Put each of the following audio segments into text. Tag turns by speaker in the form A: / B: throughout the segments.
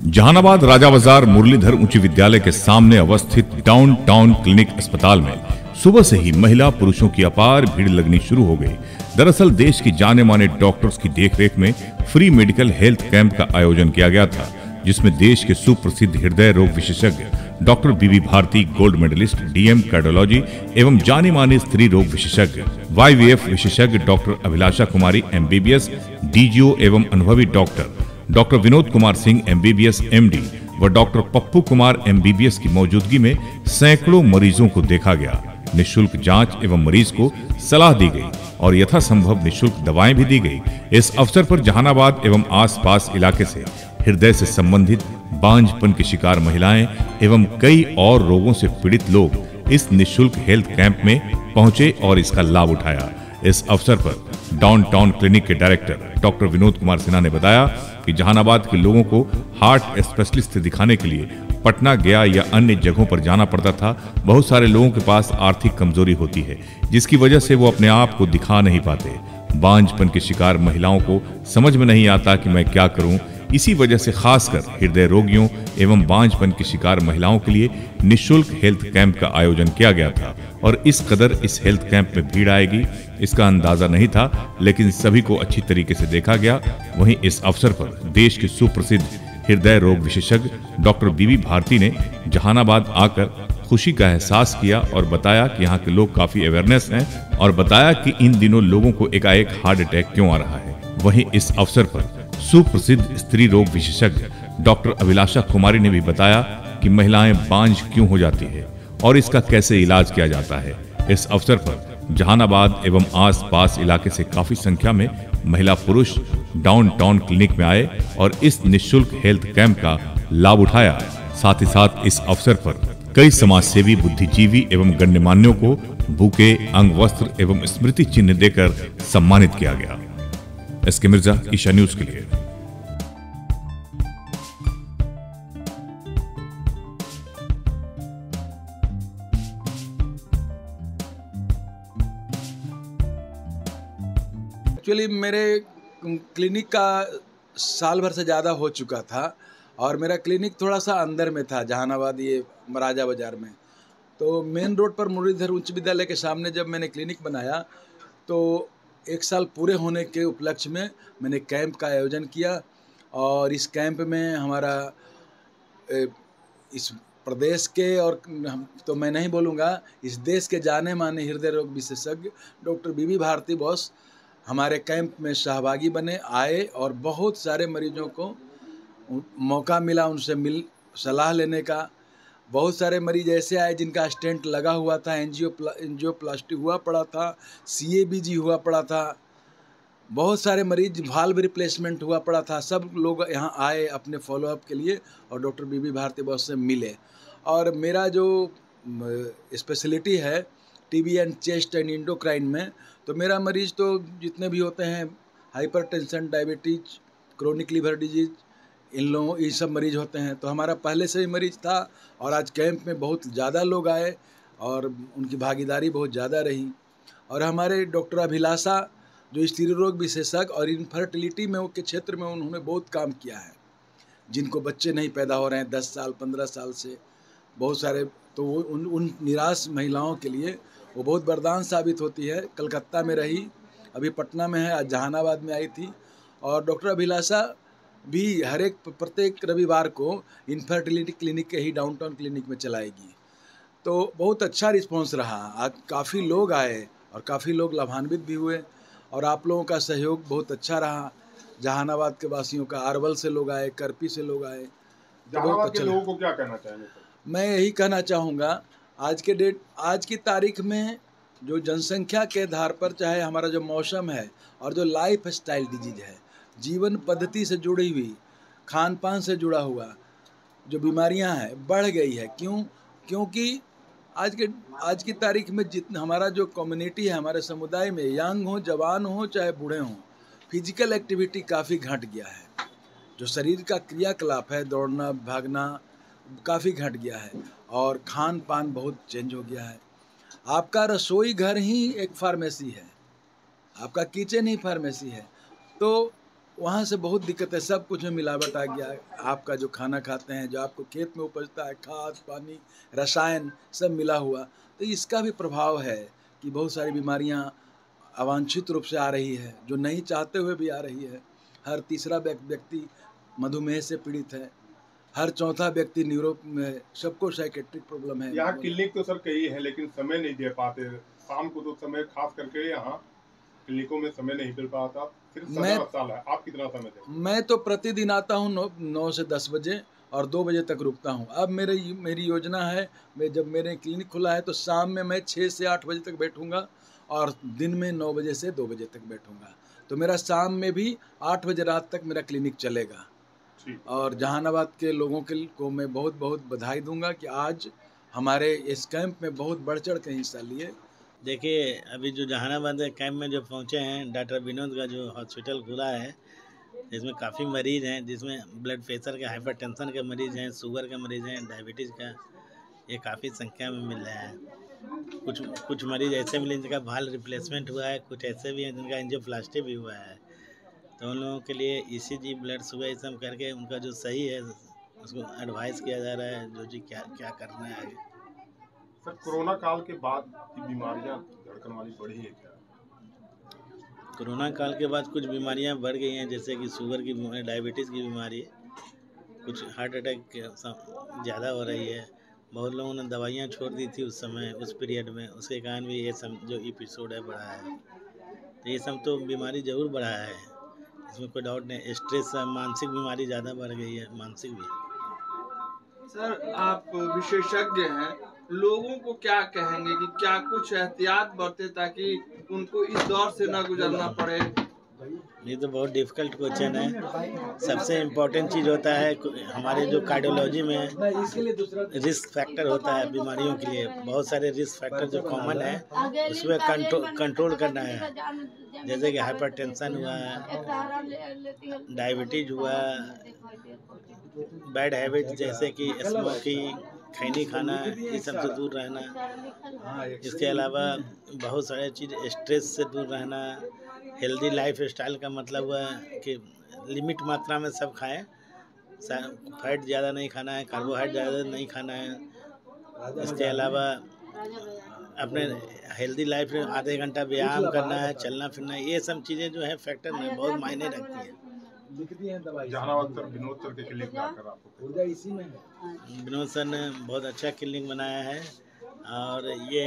A: जहानाबाद राजा बाजार मुरलीधर उच्च विद्यालय के सामने अवस्थित डाउनटाउन क्लिनिक अस्पताल में सुबह से ही महिला पुरुषों की अपार भीड़ लगनी शुरू हो गई। दरअसल देश की जाने माने डॉक्टर्स की देखरेख में फ्री मेडिकल हेल्थ कैंप का आयोजन किया गया था, जिसमें देश के सुप्रसिद्ध हृदय रोग विशेषज्ञ doctor BB Bharti, gold medallist, DM cardiology एवं जानी मानी स्त्री रोग विशेषज्ञ वाईवीएफ विशेषज्ञ doctor Abhilasha Kumari MBBS, DGO एवं अनुभवी doctor Vinod Kumar Singh MBBS MD व डॉक्टर पप्पू कुमार एमबीबीएस की मौजूदगी में सैकड़ों मरीजों को देखा गया। निःशुल्क जांच एवं मरीज को सलाह दी गई और यथासंभव निःशुल्क दवाएं भी दी गई। इस अवसर पर जहानाबाद एवं आसपास इलाके से हृदय से संबंधित बांझपन की शिकार महिलाएं एवं कई और रोगों से पीड़ित लोग इस निःशुल्क हेल्थ कैंप में पहुंचे और इसका लाभ उठाया। इस अवसर पर डाउनटाउन क्लिनिक के डायरेक्टर डॉक्टर विनोद कुमार सिन्हा ने बताया कि जहानाबाद के लोगों को हार्ट स्पेशलिस्ट से दिखाने के लिए पटना, गया या अन्य जगहों पर जाना पड़ता था। बहुत सारे लोगों के पास आर्थिक कमजोरी होती है, जिसकी वजह से वो अपने आप को दिखा नहीं पाते। बांझपन की शिकार महिलाओं को समझ में नहीं आता कि मैं क्या करूं। इसी वजह से खासकर हृदय रोगियों एवं बांझपन की शिकार महिलाओं के लिए निःशुल्क हेल्थ कैंप का आयोजन किया गया था और इस कदर इस हेल्थ कैंप में भीड़ आएगी इसका अंदाजा नहीं था, लेकिन सभी को अच्छी तरीके से देखा गया। वहीं इस अवसर पर देश के सुप्रसिद्ध हृदय रोग विशेषज्ञ डॉक्टर बीबी भारती ने जहानाबाद आकर खुशी का एहसास किया और बताया कि यहाँ के लोग काफी अवेयरनेस हैं और बताया कि इन दिनों लोगों को एकाएक हार्ट अटैक क्यों आ रहा है। वहीं इस अवसर पर सुप्रसिद्ध स्त्री रोग विशेषज्ञ डॉक्टर अभिलाषा कुमारी ने भी बताया कि महिलाएं बांझ क्यों हो जाती है और इसका कैसे इलाज किया जाता है। इस अवसर पर जहानाबाद एवं आसपास इलाके से काफी संख्या में महिला पुरुष डाउनटाउन क्लिनिक में आए और इस निःशुल्क हेल्थ कैंप का लाभ उठाया। साथ ही साथ इस अवसर पर कई समाजसेवी, बुद्धिजीवी एवं गण्यमान्यों को बुके, अंग वस्त्र एवं स्मृति चिन्ह देकर सम्मानित किया गया। एसके मिर्जा, ईशा न्यूज के लिए।
B: एक्चुअली मेरे क्लिनिक का साल भर से ज़्यादा हो चुका था और मेरा क्लिनिक थोड़ा सा अंदर में था, जहानाबाद ये राजा बाजार में। तो मेन रोड पर मुरलीधर उच्च विद्यालय के सामने जब मैंने क्लिनिक बनाया तो 1 साल पूरे होने के उपलक्ष्य में मैंने कैंप का आयोजन किया और इस कैंप में हमारा इस प्रदेश के और तो मैं नहीं बोलूँगा, इस देश के जाने माने हृदय रोग विशेषज्ञ डॉक्टर बीबी भारती बॉस हमारे कैंप में सहभागी बने, आए और बहुत सारे मरीजों को मौका मिला उनसे सलाह लेने का। बहुत सारे मरीज ऐसे आए जिनका स्टेंट लगा हुआ था, एंजियोप्लास्टी हुआ पड़ा था, CABG हुआ पड़ा था। बहुत सारे मरीज वाल्व रिप्लेसमेंट हुआ पड़ा था। सब लोग यहाँ आए अपने फॉलोअप के लिए और डॉक्टर बीबी भारती बॉस से मिले। और मेरा जो स्पेशलिटी है TB and chest and endocrine में, तो मेरा मरीज तो जितने भी होते हैं hypertension, diabetes, chronic liver disease, इन लोगों ये सब मरीज होते हैं। तो हमारा पहले से ही मरीज था और आज कैंप में बहुत ज़्यादा लोग आए और उनकी भागीदारी बहुत ज़्यादा रही। और हमारे डॉक्टर अभिलाषा जो स्त्री रोग विशेषज्ञ और इनफर्टिलिटी में के क्षेत्र में उन्होंने बहुत काम किया है, जिनको बच्चे नहीं पैदा हो रहे हैं 10 साल 15 साल से, बहुत सारे, तो वो उन निराश महिलाओं के लिए वो बहुत वरदान साबित होती है। कलकत्ता में रही, अभी पटना में है, आज जहानाबाद में आई थी। और डॉक्टर अभिलाषा भी प्रत्येक रविवार को इनफर्टिलिटी क्लिनिक के ही डाउनटाउन क्लिनिक में चलाएगी। तो बहुत अच्छा रिस्पांस रहा। आज काफ़ी लोग आए और काफ़ी लोग लाभान्वित भी हुए और आप लोगों का सहयोग बहुत अच्छा रहा। जहानाबाद के वासियों का, अरवल से लोग आए, करपी से लोग आए।
C: जहानाबाद के लोगों को क्या कहना चाहेंगे?
B: मैं यही कहना चाहूँगा, आज की तारीख में जो जनसंख्या के आधार पर, चाहे हमारा जो मौसम है और जो लाइफ स्टाइल डिजीज है, जीवन पद्धति से जुड़ी हुई, खान पान से जुड़ा हुआ जो बीमारियां हैं बढ़ गई है। क्योंकि आज की तारीख में जितना हमारा जो कम्युनिटी है, हमारे समुदाय में, यंग हो, जवान हो, चाहे बूढ़े हों, फिजिकल एक्टिविटी काफ़ी घट गया है। जो शरीर का क्रियाकलाप है, दौड़ना भागना, काफ़ी घट गया है और खान पान बहुत चेंज हो गया है। आपका रसोई घर ही एक फार्मेसी है, आपका किचन ही फार्मेसी है। तो वहाँ से बहुत दिक्कत है, सब कुछ में मिलावट आ गया है। आपका जो खाना खाते हैं, जो आपको खेत में उपजता है, खाद पानी रसायन सब मिला हुआ, तो इसका भी प्रभाव है कि बहुत सारी बीमारियाँ अवांछित रूप से आ रही है, जो नहीं चाहते हुए भी आ रही है। हर तीसरा व्यक्ति मधुमेह से पीड़ित है, हर चौथा व्यक्ति न्यूरो में, सबको साइकेट्रिक प्रॉब्लम है।
C: यहाँ क्लिनिक तो सर कई है, लेकिन समय नहीं दे पाते। शाम को तो समय खास करके यहाँ क्लिनिकों में समय नहीं मिल पाता। सिर्फ सदर अस्पताल है। आप कितना समय दें?
B: मैं तो प्रतिदिन आता हूँ 9 से 10 बजे और 2 बजे तक रुकता हूँ। अब मेरी योजना है, मैं जब मेरे क्लिनिक खुला है तो शाम में मैं 6 से 8 बजे तक बैठूँगा और दिन में 9 बजे से 2 बजे तक बैठूँगा। तो मेरा शाम में भी 8 बजे रात तक मेरा क्लिनिक चलेगा। और जहानाबाद के लोगों को मैं बहुत बहुत बधाई दूंगा कि आज हमारे इस कैंप में बहुत बढ़ चढ़ के हिस्सा लिए।
D: देखिए, अभी जो जहानाबाद कैंप में जो पहुंचे हैं, डॉक्टर विनोद का जो हॉस्पिटल खुला है, इसमें काफ़ी मरीज़ हैं, जिसमें ब्लड प्रेशर के, हाइपरटेंशन के मरीज़ हैं, शुगर के मरीज़ हैं, डायबिटीज़ का, ये काफ़ी संख्या में मिल रहा है। कुछ मरीज़ ऐसे मिले जिनका भाल रिप्लेसमेंट हुआ है, कुछ ऐसे भी हैं जिनका एंजियोप्लास्टी भी हुआ है। तो उन लोगों के लिए ECG, ब्लड शुगर ये सब करके उनका जो सही है उसको एडवाइस किया जा रहा है, जो जी क्या क्या करना है आगे।
C: सर, कोरोना काल के बाद की बीमारियां धड़कन वाली बढ़ी है क्या?
D: कोरोना काल के बाद कुछ बीमारियां बढ़ गई हैं, जैसे कि शुगर की बीमारी, डायबिटीज़ की बीमारी, कुछ हार्ट अटैक ज़्यादा हो रही है। बहुत लोगों ने दवाइयां छोड़ दी थी उस समय, उस पीरियड में, उसके कारण भी ये सब जो एपिसोड है बढ़ा है। तो ये सब तो बीमारी ज़रूर बढ़ा है, इसमें कोई डाउट नहीं। स्ट्रेस, मानसिक बीमारी ज़्यादा बढ़ गई है, मानसिक भी।
E: सर, आप विशेषज्ञ हैं, लोगों को क्या कहेंगे कि क्या कुछ एहतियात बरते ताकि उनको इस दौर से न गुजरना पड़े?
D: ये तो बहुत डिफ़िकल्ट क्वेश्चन है। सबसे इम्पोर्टेंट चीज़ होता है हमारे जो कार्डियोलॉजी में रिस्क फैक्टर होता है बीमारियों के लिए, बहुत सारे रिस्क फैक्टर जो कॉमन है उसमें कंट्रोल करना है। जैसे कि हाइपरटेंशन हुआ, डायबिटीज हुआ, बैड हैबिट जैसे कि स्मोकिंग, खैनी खाना, ये सब से दूर रहना। इसके अलावा बहुत सारे चीज़, स्ट्रेस से दूर रहना। हेल्दी लाइफ स्टाइल का मतलब हुआ कि लिमिट मात्रा में सब खाएं, फैट ज़्यादा नहीं खाना है, कार्बोहाइड्रेट ज़्यादा नहीं खाना है। इसके अलावा अपने हेल्दी लाइफ में आधे घंटा व्यायाम करना है, चलना फिरना, ये सब चीज़ें जो है फैक्टर में बहुत मायने रखती हैं।
C: जहानाबाद सर, विनोद सर के क्लिनिक में आकर आपको
D: विनोद सर ने बहुत अच्छा क्लिनिक बनाया है और ये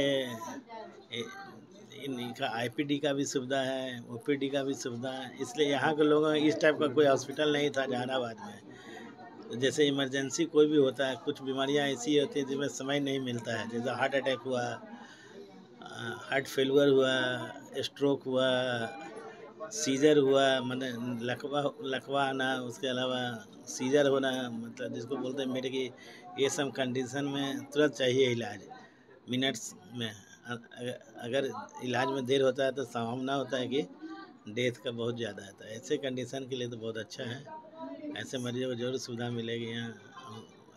D: इनका IPD का भी सुविधा है, OPD का भी सुविधा है। इसलिए यहाँ के लोगों में इस टाइप का कोई हॉस्पिटल नहीं था जहानाबाद में। तो जैसे इमरजेंसी कोई भी होता है, कुछ बीमारियाँ ऐसी होती हैं जिसमें समय नहीं मिलता है, जैसे हार्ट अटैक हुआ, हार्ट फेलुअर हुआ, स्ट्रोक हुआ, सीजर हुआ, मतलब लकवा आना, उसके अलावा सीजर होना, मतलब जिसको बोलते हैं मेरे की, ये सब कंडीशन में तुरंत चाहिए इलाज मिनट्स में। अगर इलाज में देर होता है तो संभावना होता है कि डेथ का बहुत ज़्यादा है। तो ऐसे कंडीशन के लिए तो बहुत अच्छा है, ऐसे मरीजों को जरूर सुविधा मिलेगी यहाँ।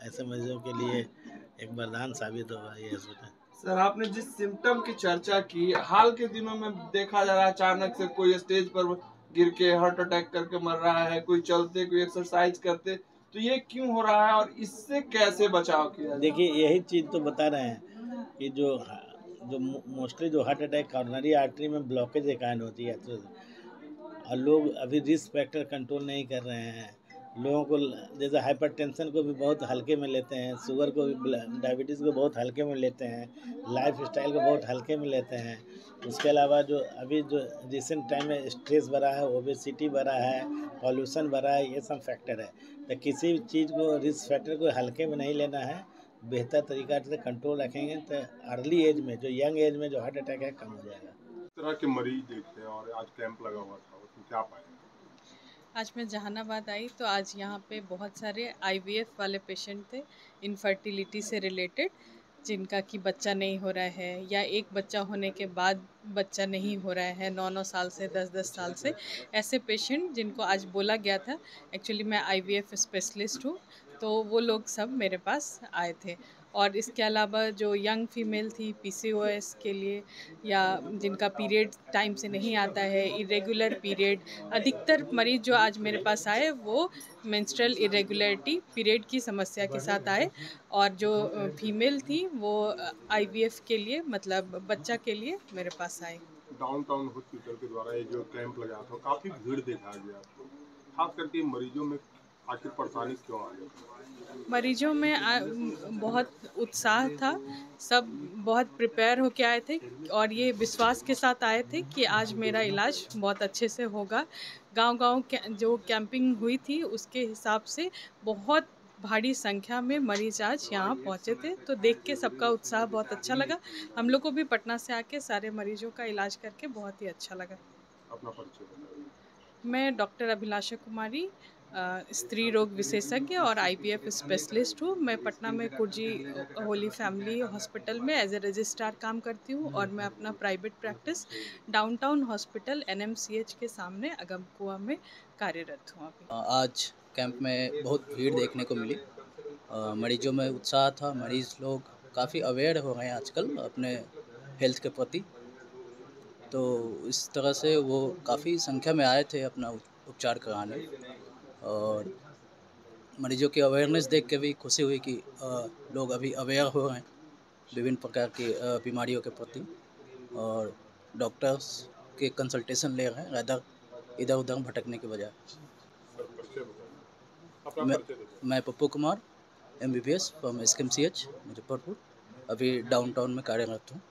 D: ऐसे मरीजों के लिए एक वरदान साबित होगा ये हॉस्पिटल।
E: सर, आपने जिस सिम्टम की चर्चा की, हाल के दिनों में देखा जा रहा है अचानक से कोई स्टेज पर गिर के हार्ट अटैक करके मर रहा है, कोई चलते, कोई एक्सरसाइज करते, तो ये क्यों हो रहा है और इससे कैसे बचाव किया?
D: देखिए, यही चीज़ तो बता रहे हैं कि जो मोस्टली जो हार्ट अटैक कॉर्नरी आर्टरी में ब्लॉकेज के कारण होती है, तो और लोग अभी रिस्क फैक्टर कंट्रोल नहीं कर रहे हैं। लोगों को जैसे हाइपरटेंशन को भी बहुत हल्के में लेते हैं, शुगर को भी, डायबिटीज़ को बहुत हल्के में लेते हैं, लाइफ स्टाइल को बहुत हल्के में लेते हैं। उसके अलावा जो अभी जो रिसेंट टाइम में स्ट्रेस बढ़ा है, ओबेसिटी बढ़ा है, पॉल्यूशन बढ़ा है, ये सब फैक्टर है। तो किसी चीज़ को, रिस्क फैक्टर को हल्के में नहीं लेना है, बेहतर तरीका से कंट्रोल रखेंगे तो अर्ली एज में, जो यंग एज में जो हार्ट अटैक है, कम हो जाएगा।
C: इस तरह के मरीज देखते हैं और आज कैंप लगा हुआ था, उसमें क्या पाए?
F: आज मैं जहानाबाद आई तो आज यहाँ पे बहुत सारे IVF वाले पेशेंट थे, इनफर्टिलिटी से रिलेटेड, जिनका कि बच्चा नहीं हो रहा है या एक बच्चा होने के बाद बच्चा नहीं हो रहा है, 9-9 साल से, 10-10 साल से, ऐसे पेशेंट जिनको आज बोला गया था। एक्चुअली मैं IVF स्पेशलिस्ट हूँ, तो वो लोग सब मेरे पास आए थे और इसके अलावा जो यंग फीमेल थी PCOS के लिए, या जिनका पीरियड टाइम से नहीं आता है, इरेगुलर पीरियड, अधिकतर मरीज जो आज मेरे पास आए वो मेंस्ट्रुअल इरेगुलरिटी पीरियड की समस्या के साथ आए, और जो फीमेल थी वो IVF के लिए, मतलब बच्चा के लिए मेरे पास आए।
C: डाउनटाउन हॉस्पिटल के द्वारा ये जो कैंप लगाया था काफी भीड़ देखा गया, खास करके मरीजों में आखिर परेशानी क्यों आ गई?
F: मरीजों में बहुत उत्साह था, सब बहुत प्रिपेयर होके आए थे और ये विश्वास के साथ आए थे कि आज मेरा इलाज बहुत अच्छे से होगा। गांव-गांव जो कैंपिंग हुई थी उसके हिसाब से बहुत भारी संख्या में मरीज आज यहाँ पहुँचे थे, तो देख के सबका उत्साह बहुत अच्छा लगा। हम लोग को भी पटना से आके सारे मरीजों का इलाज करके बहुत ही अच्छा लगा।
C: अपना परिचय बताइए।
F: मैं डॉक्टर अभिलाषा कुमारी, स्त्री रोग विशेषज्ञ और IVF स्पेशलिस्ट हूँ। मैं पटना में कुर्जी होली फैमिली हॉस्पिटल में एज ए रजिस्ट्रार काम करती हूँ, और मैं अपना private practice downtown hospital NMCH के सामने अगमकुआ में कार्यरत हूँ अभी।
G: आज कैंप में बहुत भीड़ देखने को मिली। मरीजों में उत्साह था, मरीज़ लोग काफ़ी अवेयर हो गए हैं आजकल अपने हेल्थ के प्रति, तो इस तरह से वो काफ़ी संख्या में आए थे अपना उपचार कराने, और मरीजों की अवेयरनेस देख के भी खुशी हुई कि लोग अभी अवेयर हो रहे हैं विभिन्न प्रकार की बीमारियों के प्रति, और डॉक्टर्स के कंसल्टेशन ले रहे हैं rather इधर उधर भटकने के बजाय।
C: परिचय बताइए। अपना
G: मैं
C: परिचय दीजिए।
G: मैं Pappu Kumar MBBS from SKMCH Muzaffarpur, अभी डाउनटाउन में कार्यरत हूँ।